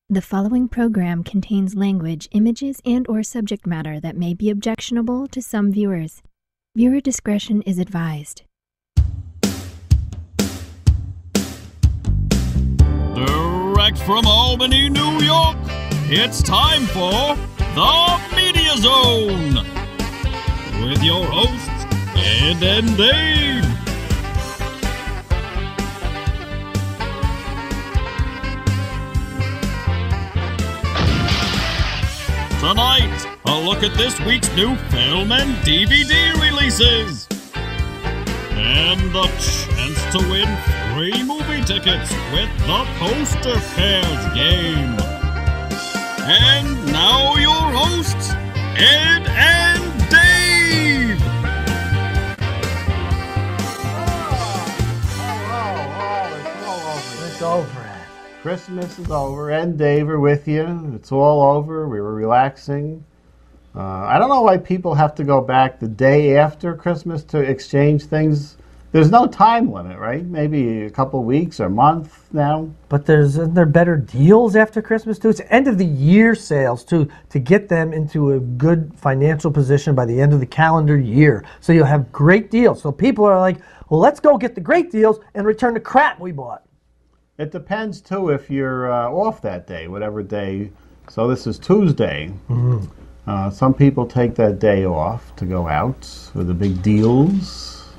The following program contains language, images, and/or subject matter that may be objectionable to some viewers. Viewer discretion is advised. Direct from Albany, New York, it's time for The Media Zone with your hosts, Ed and Dave. Tonight, a look at this week's new film and DVD releases. And the chance to win free movie tickets with the Poster Pairs game. And now your hosts, Ed and Dave. It's over. Christmas is over. Ed and Dave are with you. It's all over. We were relaxing. I don't know why people have to go back the day after Christmas to exchange things. There's no time limit, right? Maybe a couple weeks or a month now. But isn't there better deals after Christmas too? It's end of the year sales too, to get them into a good financial position by the end of the calendar year. So you'll have great deals. So people are like, well, let's go get the great deals and return the crap we bought. It depends too if you're off that day, whatever day. So this is Tuesday. Mm-hmm. Some people take that day off to go out with the big deals.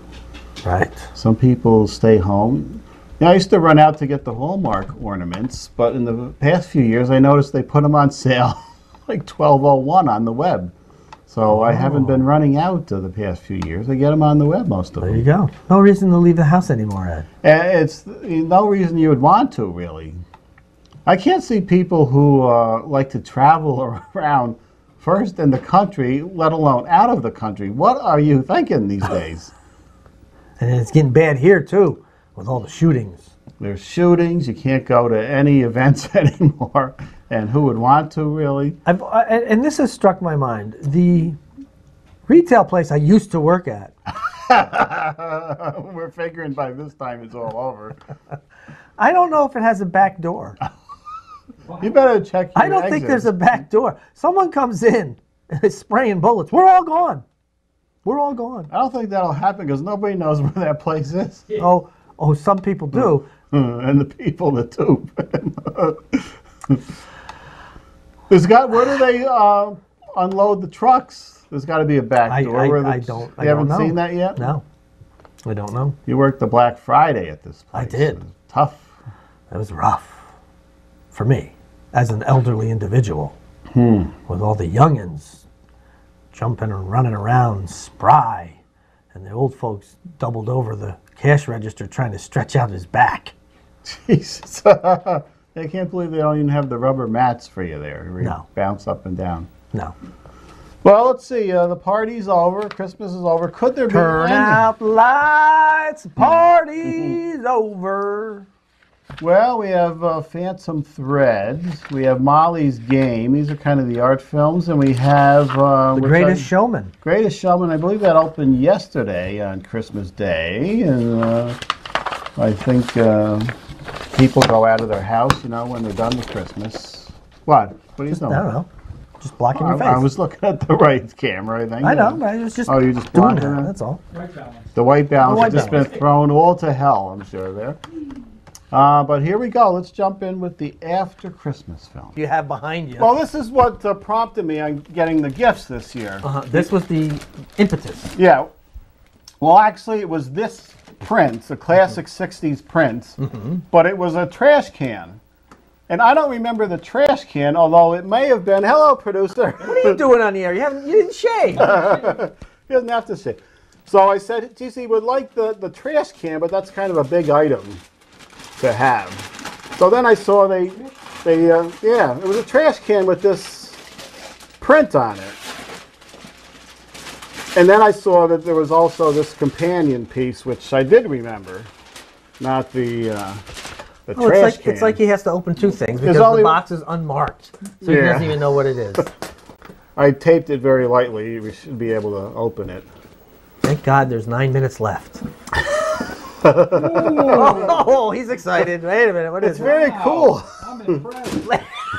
Right. Some people stay home. Now, I used to run out to get the Hallmark ornaments, but in the past few years, I noticed they put them on sale like $12.01 on the web. So I haven't been running out the past few years. I get them on the web, most of them. There you go. No reason to leave the house anymore, Ed. It's no reason you would want to, really. I can't see people who like to travel around first in the country, let alone out of the country. What are you thinking these days? And it's getting bad here, too, with all the shootings. There's shootings. You can't go to any events anymore. And who would want to, really? And this has struck my mind. The retail place I used to work at. We're figuring by this time it's all over. I don't know if it has a back door. You better check your I don't think there's a back door. Someone comes in and is spraying bullets. We're all gone. We're all gone. I don't think that'll happen because nobody knows where that place is. Oh, some people do. And the people that do. Where do they unload the trucks? There's got to be a back door. I don't know. You haven't seen that yet? No, I don't know. You worked the Black Friday at this place. I did. It was tough. It was rough for me as an elderly individual with all the youngins jumping and running around spry, and the old folks doubled over the cash register trying to stretch out his back. Jesus. I can't believe they don't even have the rubber mats for you there. Where you bounce up and down. No. Well, let's see. The party's over. Christmas is over. Could there be... Turn out the lights. Party's over. Well, we have Phantom Thread. We have Molly's Game. These are kind of the art films. And we have... The Greatest Showman. Greatest Showman. I believe that opened yesterday on Christmas Day. And I think... people go out of their house, when they're done with Christmas. What? What are you doing? I don't know. Just blocking your face. I was looking at the right camera, I think. I know, but I was just you're just doing blocking that. it? That's all. The white balance has just been thrown all to hell, I'm sure, there. But here we go. Let's jump in with the After Christmas film. You have behind you. Well, this is what prompted me on getting the gifts this year. This was the impetus. Yeah. Well, actually, it was this print, a classic 60s print, but it was a trash can. And I don't remember the trash can, although it may have been... Hello, producer. What are you doing on the air? You didn't shave. He doesn't have to shave. So I said, geez, he would like the trash can, but that's kind of a big item to have. So then I saw it was a trash can with this print on it. And then I saw that there was also this companion piece, which I did remember, not the trash can. It's like he has to open two things because the box is unmarked, so he doesn't even know what it is. I taped it very lightly. We should be able to open it. Thank God there's 9 minutes left. Oh, he's excited. Wait a minute. What is it? It's very cool. I'm impressed.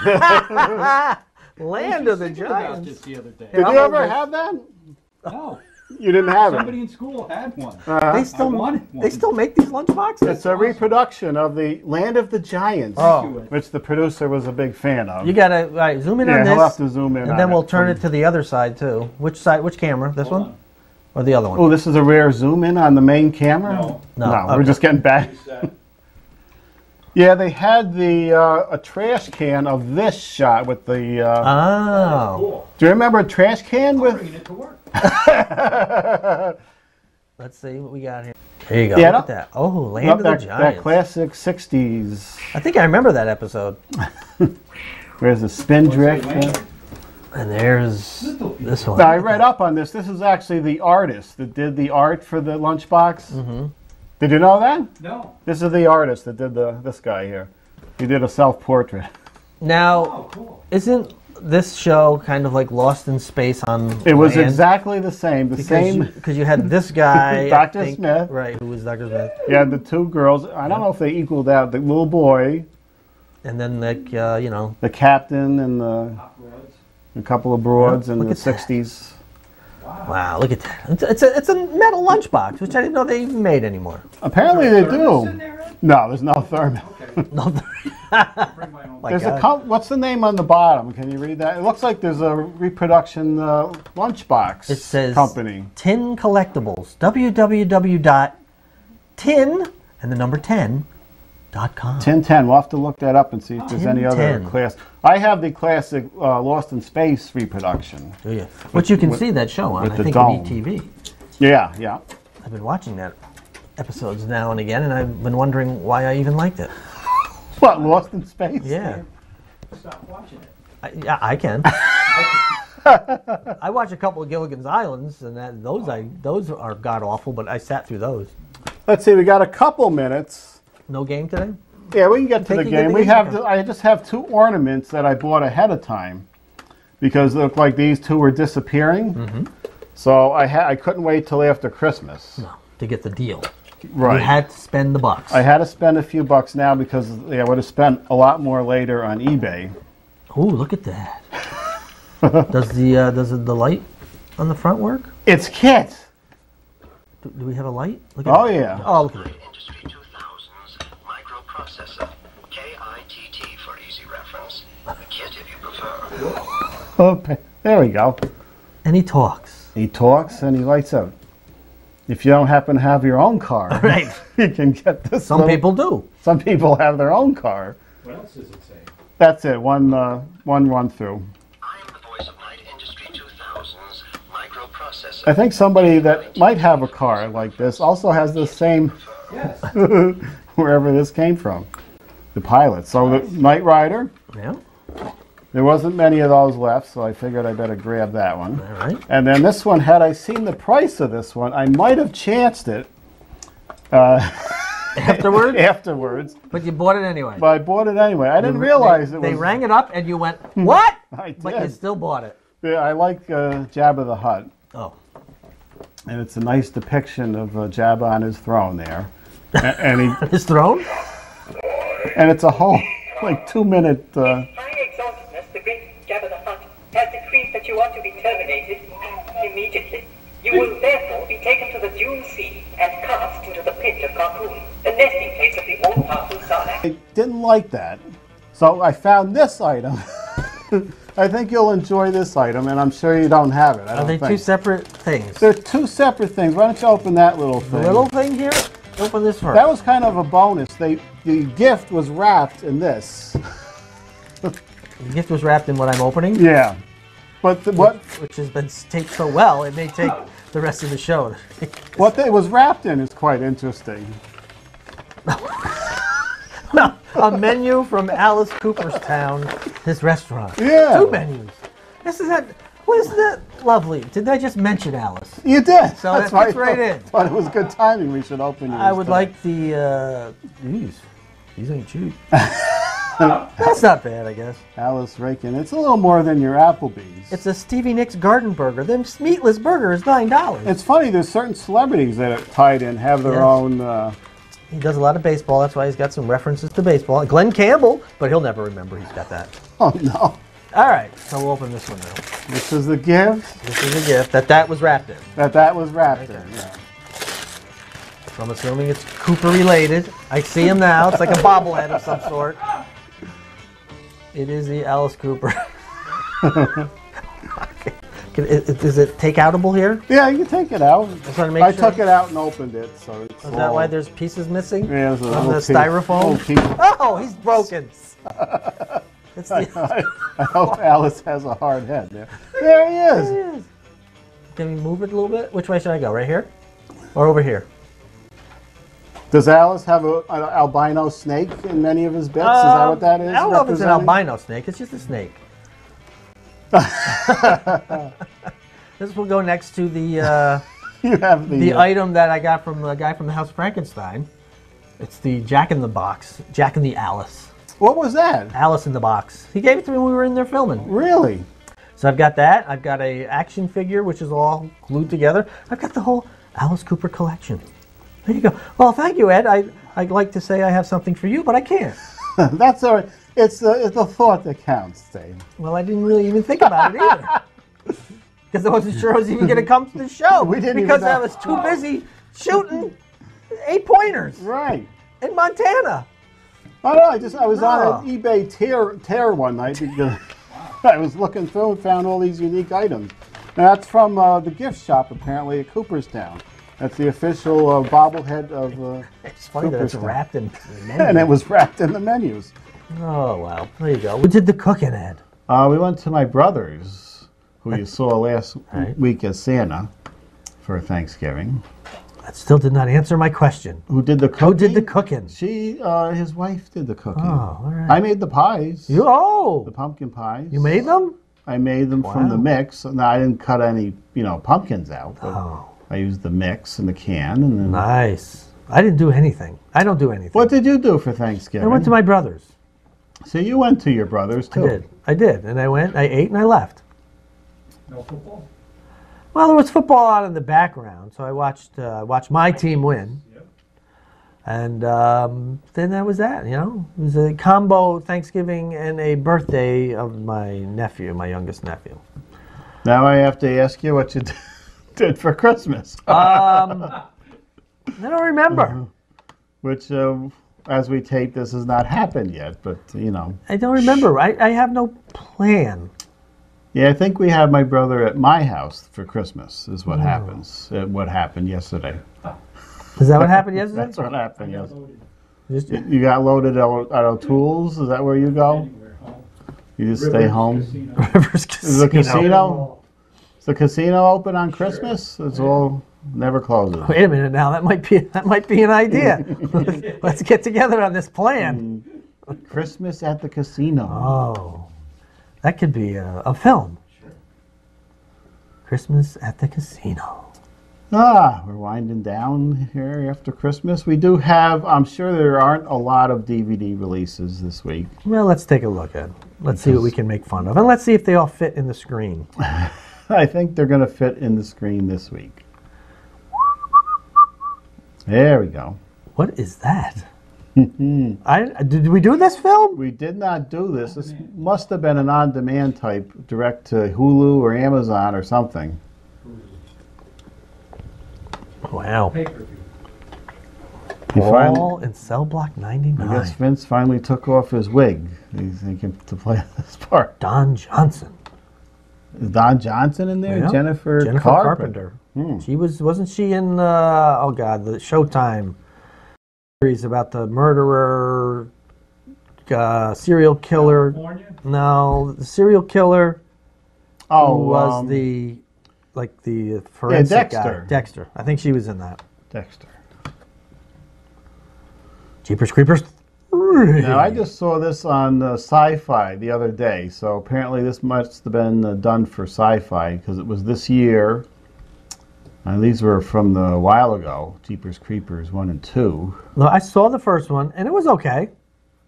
Land of the Thinking about Giants. this the other day. Did you ever have that? No. You didn't have Somebody it. in school had one. They still I wanted one. they still make these lunchboxes. It's a reproduction of the Land of the Giants, Oh. which the producer was a big fan of. You gotta zoom in Yeah, on he'll this, have to zoom in on and then we'll it. turn it to the other side too. Which side? Which camera? This Hold one on. or the other one? Oh, this is a rare zoom in on the main camera? No. No, we're okay. just getting back. Reset. Yeah, they had a trash can of this shot with the. Oh, Cool. Do you remember a trash can with? Bringing it to work. let's see what we got here. There you go. Yeah, Look at that. Oh, Land of the that Giants. classic '60s. I think I remember that episode. Where's the Spindrift? What's And there's this one. Now, I read up on this. This is actually the artist that did the art for the lunchbox. Mm-hmm. Did you know that? No. This is the artist that did this guy here. He did a self-portrait. Now, Oh, cool. isn't this show kind of like Lost in Space on It was land? exactly the same. Because you had this guy, I Dr. think, Smith. right? Who was Dr. Smith? You had the two girls. I don't know if they equaled out the little boy, And then like the captain, and a couple of broads Yeah, in look the at that. '60s. wow, look at that! It's a metal lunchbox, which I didn't know they even made anymore. Apparently they Thermos in do. there, Ed? No, there's no thermos. Okay. No, Bring my own. my There's God. what's the name on the bottom? Can you read that? It looks like there's a reproduction lunchbox It says company. Tin Collectibles. www.tin and the number 10.com. 1010. We'll have to look that up and see if there's any other 1010. class. I have the classic Lost in Space reproduction. Do you? Which you can with- see that show on, with I the think, dome. on ETV. Yeah, yeah. I've been watching that episodes now and again, and I've been wondering why I even liked it. What, Lost in Space? Yeah, Stop watching it. I can. I watch a couple of Gilligan's Islands, and those are god awful, but I sat through those. Let's see, we got a couple minutes. No game today? Yeah, we can get to Take the you to game. the game? I just have two ornaments that I bought ahead of time because it looked like these two were disappearing. Mm-hmm. So I couldn't wait till after Christmas. No, to get the deal. Right. You had to spend the bucks. I had to spend a few bucks now because I would have spent a lot more later on eBay. Ooh, look at that. Does the light on the front work? It's Kit. Do we have a light? Look Oh, that. yeah. Oh, look at that. Industry 2000's microprocessor, KITT for easy reference. A kit if you prefer. Oh, there we go. And he talks. He talks and he lights up. If you don't happen to have your own car, Right. you can get this. Some people do. Some people have their own car. What else does it say? That's it. One run through. I am the voice of Night Industry 2000's microprocessor. I think somebody that might have a car like this also has the same Yes. wherever this came from. The pilot. So the Knight Rider. Yeah. There wasn't many of those left, so I figured I better grab that one. All right. And then this one, had I seen the price of this one, I might have chanced it Afterwards? afterwards. But you bought it anyway. But I bought it anyway. I didn't realize it was. They rang it up and you went, what? I But you did. still bought it. Yeah, I like Jabba the Hutt. Oh. And it's a nice depiction of Jabba on his throne there. and His throne? it's a whole, like, 2-minute. High exaltedness, the great Jabba the Hutt, has decreed that you are to be terminated immediately. You will therefore be taken to the Dune Sea and cast into the pit of Carcoon, the nesting place of the all-powerful Sarlacc. I didn't like that. So I found this item. I think you'll enjoy this item, and I'm sure you don't have it. I Are don't they think. two separate things? They're two separate things. Why don't you open that little The thing? little thing here? Open this first. That was kind of a bonus. The gift was wrapped in this. The gift was wrapped in what I'm opening, Yeah. But which has been taped so well, it may take the rest of the show. what it was wrapped in is quite interesting. A menu from Alice Cooperstown, his restaurant. Yeah. 2 menus. Wasn't that lovely? Did I just mention Alice? You did. So that why I fits right thought- in. Thought it was good timing. We should open yours. I would today. like the, these ain't cheap. That's not bad, I guess. Alice Rakin. It's a little more than your Applebee's. It's a Stevie Nicks garden burger. Them meatless burger is $9. It's funny. There's certain celebrities that are tied in have their Yes. own He does a lot of baseball. That's why he's got some references to baseball. Glenn Campbell, but he'll never remember he's got that. Oh, no. All right, so we'll open this one now. This is the gift This is a gift that was wrapped in. that was wrapped in. Yeah. So I'm assuming it's Cooper related. I see him now. It's like a bobblehead of some sort. It is the Alice Cooper. Is it take-outable here? Yeah, you can take it out. Just want to make I sure. took it out and opened it, so it's Is that why there's pieces missing? Yeah, there's a On little the piece- styrofoam? little piece. Oh, he's broken. It's the, I hope Alice has a hard head there. There he is. Can we move it a little bit? Which way should I go? Right here? Or over here? Does Alice have an albino snake in many of his bits? Is that what that is? I don't know if it's an representing? albino snake. It's just a snake. This will go next to the You have the item that I got from the guy from the House of Frankenstein. It's the Jack in the Box. Jack in the Alice. What was that? Alice in the Box. He gave it to me when we were in there filming. Really? So I've got that. I've got a action figure, which is all glued together. I've got the whole Alice Cooper collection. There you go. Well, thank you, Ed. I'd like to say I have something for you, but I can't. That's all right. It's the thought that counts, Dave. Well, I didn't really even think about it either. Because I wasn't sure I was even going to come to the show. We didn't because even I know. was too busy shooting 8-pointers Right. in Montana. Oh no, I was on No. an eBay tear one night because I was looking through and found all these unique items. And that's from the gift shop apparently at Cooperstown. That's the official bobblehead of It's funny that it's Cooperstown. wrapped in menu. And it was wrapped in the menus. Oh, wow. There you go. We did the cooking, Ed. We went to my brother's, who you saw last Right. week as Santa for Thanksgiving. That still did not answer my question. Who did the cooking? Who did the cooking? His wife did the cooking. Oh, all right. I made the pies. The pumpkin pies. you made them? I made them from the Wow. mix. Now, I didn't cut any, pumpkins out, but Oh, I used the mix in the can. And then, nice. I didn't do anything. I don't do anything. what did you do for Thanksgiving? I went to my brother's. So you went to your brother's too. I did. And I went, I ate, and I left. No football? Well, there was football out in the background, so I watched my team win. Yep. And then that was that, It was a combo Thanksgiving and a birthday of my nephew, my youngest nephew. Now I have to ask you what you did for Christmas. I don't remember. Which, as we tape, this has not happened yet, but, I don't remember. I have no plan. Yeah, I think we had my brother at my house for Christmas, is what happens. What happened yesterday. Is that what happened yesterday? That's what happened yesterday. Just- You got loaded at O'Toole's? Is that where you go? Anywhere home. You just stay home? Casino. Rivers Is the casino? Is the casino open on Christmas? It's all never closes. Wait a minute now. That might be an idea. Let's get together on this plan. Christmas at the casino. Oh, that could be a film. Sure. Christmas at the casino. We're winding down here after Christmas. We do have, I'm sure there aren't a lot of DVD releases this week. Well, let's take a look at it. Let's see what we can make fun of. And let's see if they all fit in the screen. I think they're going to fit in the screen this week. There we go. What is that? Did we do this film? We did not do this. This must have been an on-demand type, direct to Hulu or Amazon or something. Wow. Pay-per-view. He finally, Paul in cell block I 99. guess Vince finally took off his wig. He's thinking to play this part. Don Johnson. Is Don Johnson in there? Yeah. Jennifer Carpenter. Hmm. Wasn't she in the Showtime series about the murderer, serial killer? California? No, the serial killer Oh, who was the forensic Dexter. guy. Dexter. I think she was in that. Dexter. Jeepers Creepers. Now, I just saw this on Sci-Fi the other day, so apparently this must have been done for Sci-Fi because it was this year. And these were from a while ago, Jeepers Creepers 1 and 2. No, I saw the first one, and it was okay.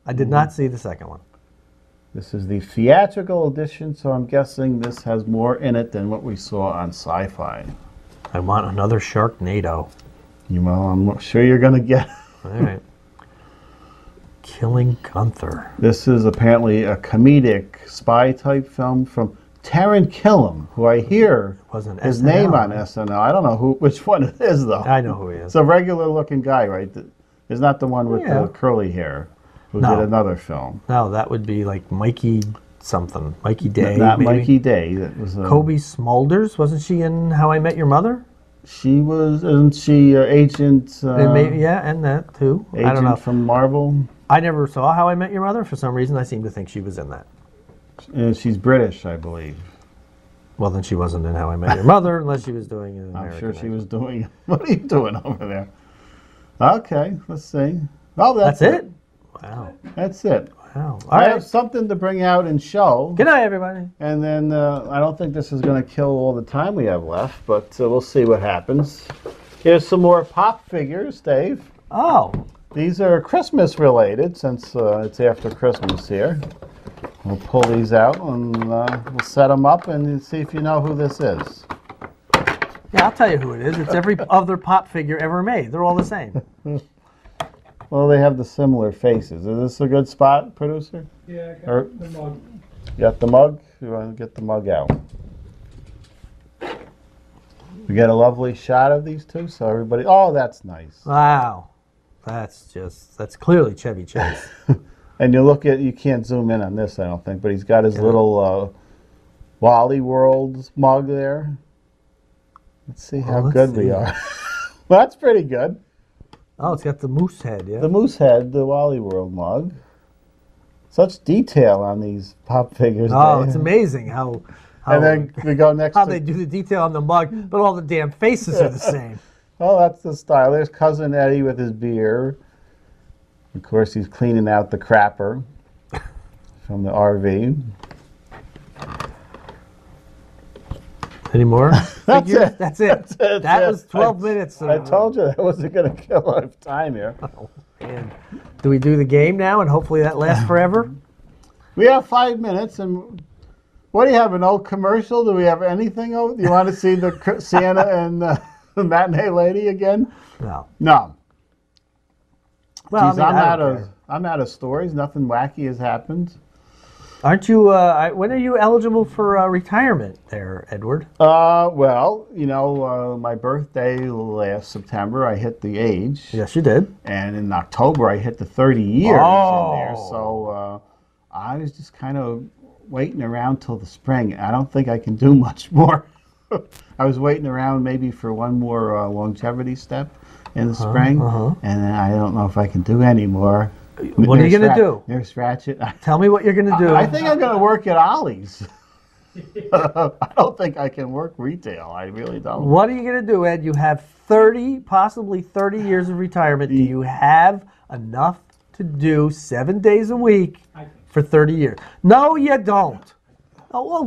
I did not see the second one. This is the theatrical edition, so I'm guessing this has more in it than what we saw on Sci-Fi. I want another Sharknado. Well, I'm sure you're going to get All right. Killing Gunther. This is apparently a comedic spy-type film from Taran Killam, who I hear Wasn't his SNL, name on right? SNL. I don't know which one it is, though. I know who he is. It's a regular-looking guy, right? It's not the one with Yeah. the curly hair who No. did another film. No, that would be like Mikey something. Mikey Day. Not maybe? Mikey Day. That was Kobe Smulders. Wasn't she in How I Met Your Mother? She was, isn't she Agent? And maybe, yeah, and that too. Agent I don't know. from Marvel. I never saw How I Met Your Mother. For some reason, I seem to think she was in that. She's British, I believe. Well, then she wasn't in How I Met Your Mother unless she was doing an I'm American sure she accent. was doing. What are you doing over there? Okay, let's see. Oh, That's it? Wow. That's it. Wow. All I right. have something to bring out and show. Good night, everybody. And then I don't think this is going to kill all the time we have left, but we'll see what happens. Here's some more pop figures, Dave. Oh, These are Christmas related since it's after Christmas here. We'll pull these out and we'll set them up and see if you know who this is. yeah, I'll tell you who it is. It's every other pop figure ever made. They're all the same. Well, they have the similar faces. Is this a good spot, producer? Yeah, I Or- got the mug. You got the mug? You want to get the mug out? We get a lovely shot of these two, so everybody. Oh, that's nice. Wow. That's clearly Chevy Chase. And you look at, you can't zoom in on this, I don't think, but he's got his little Wally World mug there. Let's see how let's good we see. are. Well, that's pretty good. Oh, it's got the moose head, yeah? The Moose Head, the Wally World mug. Such detail on these pop figures. Oh, Dave. it's amazing how And then we go next how to. they do the detail on the mug, but all the damn faces are the same. Oh, that's the style. There's Cousin Eddie with his beer. Of course, he's cleaning out the crapper from the RV. Any more? That's figures? it. That's it. That's That it. was 12 minutes. I told you that wasn't going to kill our time here. And do we do the game now, and hopefully that lasts forever? We have 5 minutes, and what do you have, an old commercial? Do we have anything? Do you want to see the Santa and the Matinee Lady again? No. No. Well, Geez, I mean, I I'm don't care. I'm out of stories. Nothing wacky has happened. Aren't you? When are you eligible for retirement, there, Edward? Well, you know, my birthday last September, I hit the age. Yes, you did. And in October, I hit the 30 years Oh. in there. So I was just kind of waiting around till the spring. I don't think I can do much more. I was waiting around maybe for one more longevity step in the spring. And then I don't know if I can do any more. What are you going to do? Nurse Ratchet. Tell me what you're going to do. I think I'm going to work at Ollie's. I don't think I can work retail. I really don't. What are you going to do, Ed? You have 30, possibly 30 years of retirement. Do you have enough to do 7 days a week for 30 years? No, you don't. Oh, well,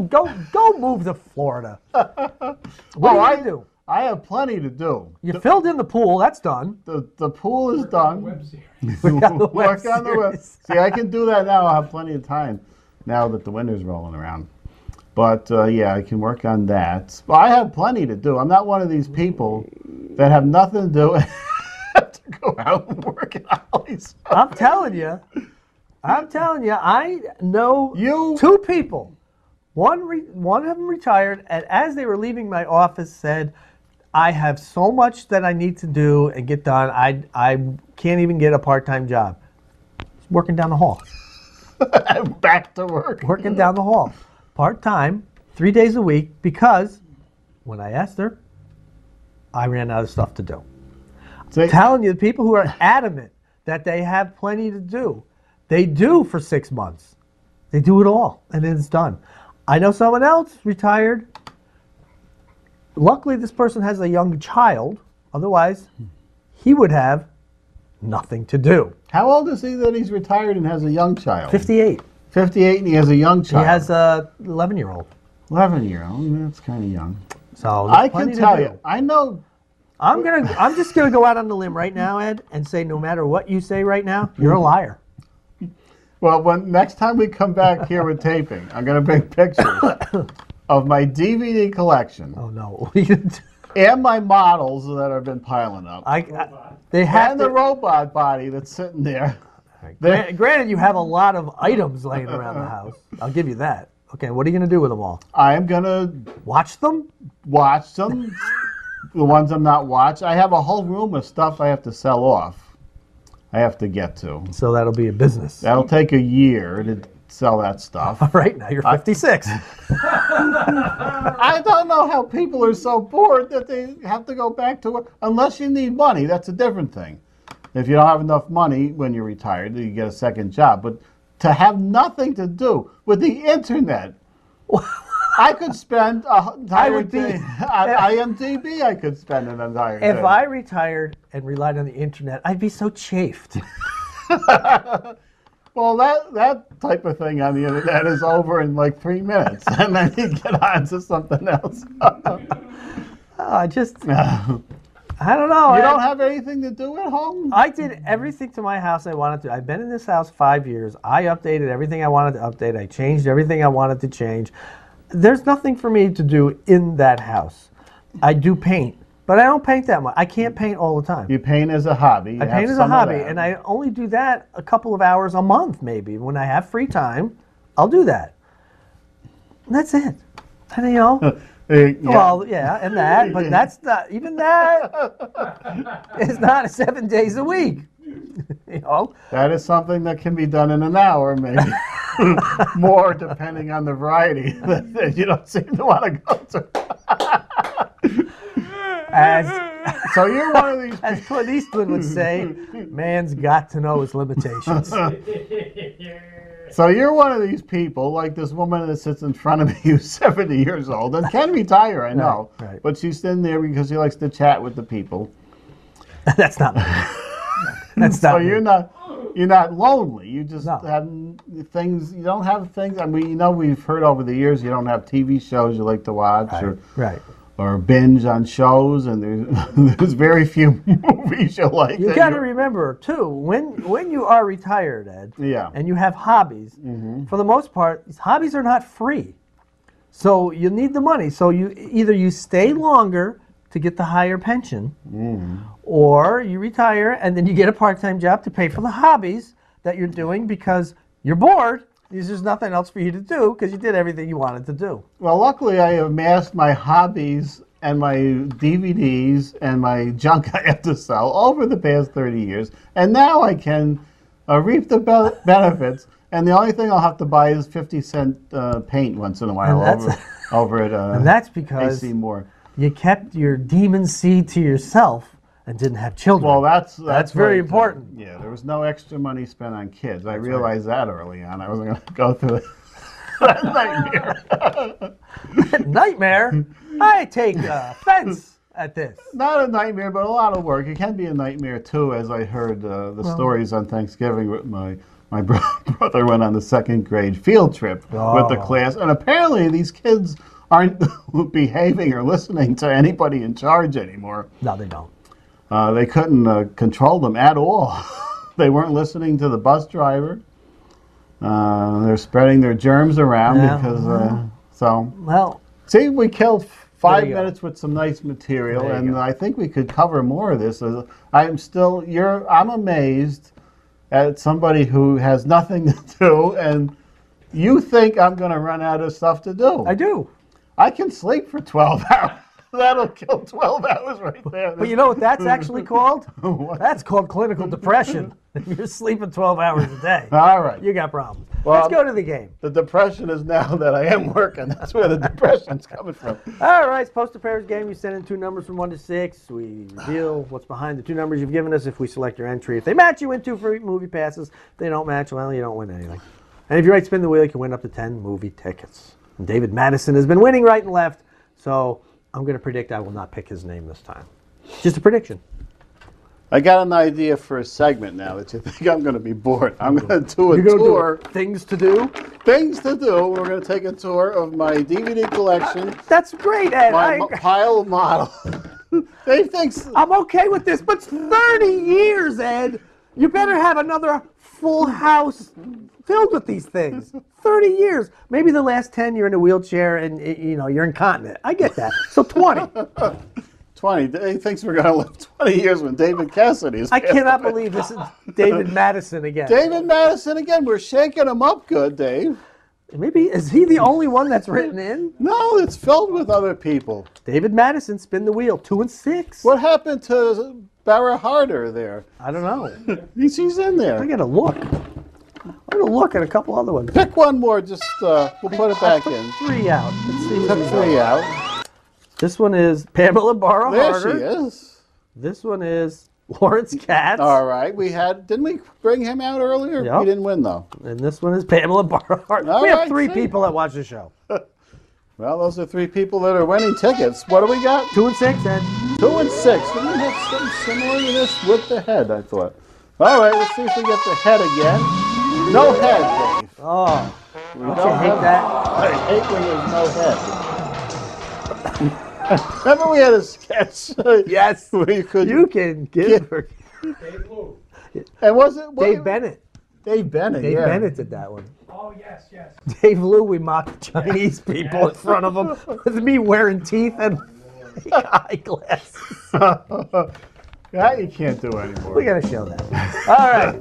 go move to Florida. What are you going to do? I have plenty to do. You filled in the pool. That's done. The pool is done. Web series. Work on the web Work on the web. series. See, I can do that now. I'll have plenty of time now that the winter's rolling around. But yeah, I can work on that. But I have plenty to do. I'm not one of these people that have nothing to do and have to go out and work at Ollie's. I'm telling you, I know You- two people. One of them retired, and as they were leaving my office, said, "I have so much that I need to do and get done. I can't even get a part-time job." Working down the hall. I'm back to work. Working down the hall, part-time, 3 days a week, because when I asked her, I ran out of stuff to do. See, Telling you, the people who are adamant that they have plenty to do, they do for 6 months. They do it all, and then it's done. I know someone else retired. Luckily, this person has a young child. Otherwise, he would have nothing to do. how old is he that he's retired and has a young child? 58. 58, and he has a young He child. has a 11-year-old. 11-year-old. That's kind of young. So I there's plenty can to tell do. you. I know. I'm just gonna go out on the limb right now, Ed, and say no matter what you say right now, you're a liar. Well, when next time we come back here with taping, I'm going to bring pictures of my DVD collection. Oh no. and my models that have been piling up. They have and the robot body that's sitting there. Granted, you have a lot of items laying around the house. I'll give you that. Okay, what are you going to do with them all? I am going to watch them. The ones I'm not watching. I have a whole room of stuff I have to sell off. I have to get to. So that'll be a business. That'll take a year to sell that stuff. All right, now you're 56. I don't know how people are so bored that they have to go back to work. Unless you need money, that's a different thing. If you don't have enough money when you're retired, you get a second job. But to have nothing to do with the internet, I could spend an entire day on IMDb. I could spend an entire day. If I retired and relied on the internet, I'd be so chafed. Well, that type of thing on the internet is over in like 3 minutes, and then you get on to something else. I don't know. You don't have anything to do at home? I did everything to my house I wanted to. I've been in this house 5 years. I updated everything I wanted to update. I changed everything I wanted to change. There's nothing for me to do in that house. I do paint, but I don't paint that much. I can't paint all the time. You paint as a hobby. I paint as a hobby, and I only do that a couple of hours a month, maybe. When I have free time, I'll do that. And that's it. And, you know... Well, yeah, and that, but that's not, even that is not 7 days a week. You know? That is something that can be done in an hour, maybe. More, depending on the variety that you don't seem to want to go to. So you're one of these, as Clint Eastwood would say, man's got to know his limitations. So you're one of these people, like this woman that sits in front of me who's 70 years old and can retire, I know. Right. But she's sitting there because she likes to chat with the people. That's not me. That's not so me. you're not lonely. You just have things. You don't have things. I mean, you know, we've heard over the years you don't have TV shows you like to watch or binge on shows, and there's very few movies you like. You got to remember too, when you are retired, Ed, and you have hobbies, for the most part, these hobbies are not free. So you need the money. So you stay longer to get the higher pension, or you retire and then you get a part-time job to pay for the hobbies that you're doing because you're bored. There's nothing else for you to do because you did everything you wanted to do. Well, luckily I have amassed my hobbies and my DVDs and my junk I have to sell over the past 30 years. And now I can reap the benefits. And the only thing I'll have to buy is 50-cent paint once in a while over at and that's because AC Moore. You kept your demon seed to yourself and didn't have children. Well, that's very important. Yeah, there was no extra money spent on kids. I realized that early on. I wasn't going to go through that nightmare. Nightmare? I take offense at this. Not a nightmare, but a lot of work. It can be a nightmare, too, as I heard the stories on Thanksgiving. With my brother went on the second grade field trip with the class, and apparently these kids aren't behaving or listening to anybody in charge anymore. No, they don't. They couldn't control them at all. They weren't listening to the bus driver. They're spreading their germs around See, we killed 5 minutes with some nice material, and I think we could cover more of this. I'm amazed at somebody who has nothing to do, and you think I'm going to run out of stuff to do. I do. I can sleep for 12 hours. That'll kill 12 hours right there. But you know what that's actually called? That's called clinical depression. You're sleeping 12 hours a day. All right. You got problems. Well, let's go to the game. The depression is now that I am working. That's where the depression's coming from. All right. It's Poster Pairs game. You send in 2 numbers from 1 to 6. We reveal what's behind the 2 numbers you've given us if we select your entry. If they match, you win 2 free movie passes. If they don't match, well, you don't win anything. And if you right spin the wheel, you can win up to 10 movie tickets. And David Madison has been winning right and left, so I'm going to predict I will not pick his name this time. Just a prediction. I got an idea for a segment now that you think I'm going to be bored. I'm going to do a tour. Things to do? Things to do. We're going to take a tour of my DVD collection. That's great, Ed. My pile of models. Dave thinks... I'm okay with this, but 30 years, Ed. You better have another full house filled with these things. 30 years. Maybe the last 10 you're in a wheelchair and you're incontinent. I get that. So 20. funny. He thinks we're going to live 20 years when David Cassidy is. I cannot believe this is David Madison again. David Madison again. We're shaking him up good, Dave. Maybe, is he the only one that's written in? No, it's filled with other people. David Madison, spin the wheel, 2 and 6. What happened to Barra Harder there? I don't know. He's in there. I gotta look. I'm gonna look at a couple other ones. Pick one more. Just we'll put it back in. 3 out. Let's see. Took 3 out. This one is Pamela Barra There Harder. she is. This one is Lawrence Katz. All right. Didn't we bring him out earlier? Yep. He didn't win though. And this one is Pamela Barra Harder. All We have right, 3 see? people that watch the show. Well, those are 3 people that are winning tickets. What do we got? 2 and 6, Ed. 2 and 6. Didn't we have something similar to this with the head, I thought. All right, let's see if we get the head again. No head, Dave. Oh, We don't you hate that? I hate when there's no head. Remember we had a sketch? Yes. Where you could... You can give her. Dave Lou. And was it... Dave Bennett. Dave Bennett, Dave yeah. Bennett did that one. Oh, yes, yes. Dave Lou, we mocked Chinese people in front of him with me wearing teeth and eyeglasses. That you can't do anymore. We got to show that. All right.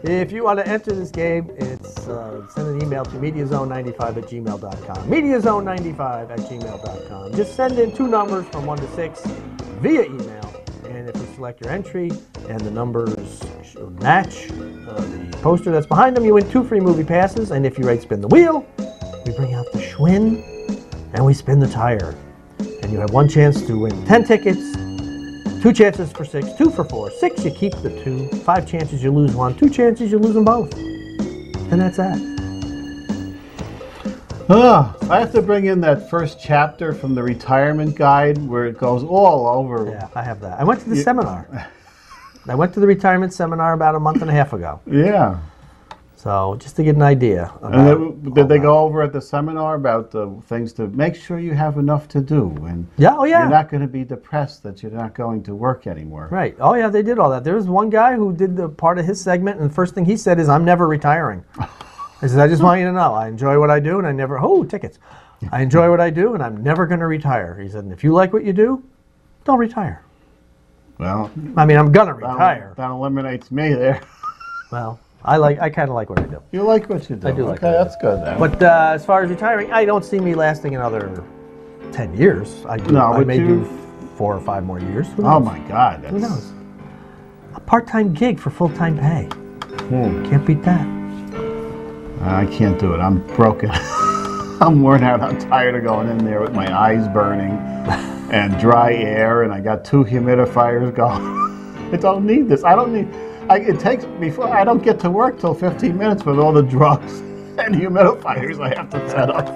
If you want to enter this game, it's send an email to mediazone95@gmail.com. Mediazone95@gmail.com. Just send in 2 numbers from 1 to 6 via email. And if you select your entry and the numbers match the poster that's behind them, you win 2 free movie passes. And if you rate Spin the Wheel, we bring out the Schwinn and we spin the tire. And you have 1 chance to win 10 tickets, 2 chances for 6, 2 for 4. 6, you keep the 2. 5 chances you lose 1, 2 chances you lose them both. And that's that. I have to bring in that first chapter from the retirement guide where it goes all over. Yeah, I have that. I went to the seminar. I went to the retirement seminar about a month and a half ago. Yeah. So just to get an idea. And did they go over at the seminar about things to make sure you have enough to do? And Yeah, oh yeah. you're not going to be depressed that you're not going to work anymore. Right. Oh yeah, they did all that. There was one guy who did the part of his segment, and the first thing he said is, "I'm never retiring." He says, "I just want you to know, I enjoy what I do, and I never tickets. I enjoy what I do, and I'm never going to retire." He said, "And if you like what you do, don't retire." Well, I mean, I'm gonna retire. That eliminates me there. Well, I kind of like what I do. You like what you do. I do like Okay, what I do. that's good then. But as far as retiring, I don't see me lasting another 10 years. I may do 4 or 5 more years. Who knows? Oh my God. Who knows? A part-time gig for full-time pay. Hmm. Can't beat that. I can't do it. I'm broken. I'm worn out. I'm tired of going in there with my eyes burning and dry air, and I got 2 humidifiers going. I don't need this. I don't need... it takes before I don't get to work till 15 minutes with all the drugs and humidifiers I have to set up.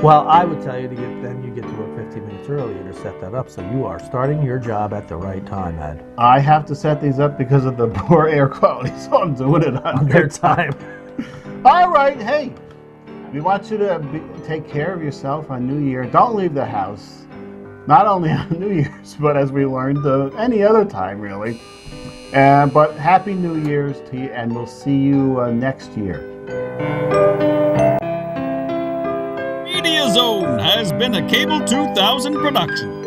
Well, I would tell you you get to work 15 minutes earlier to set that up, so you are starting your job at the right time, Ed. I have to set these up because of the poor air quality, so I'm doing it on Their time. All right, hey, we want you to take care of yourself on New Year. Don't leave the house, not only on New Year's, but as we learned, any other time, really. But Happy New Year's to you, and we'll see you next year. Media Zone has been a Cable 2000 production.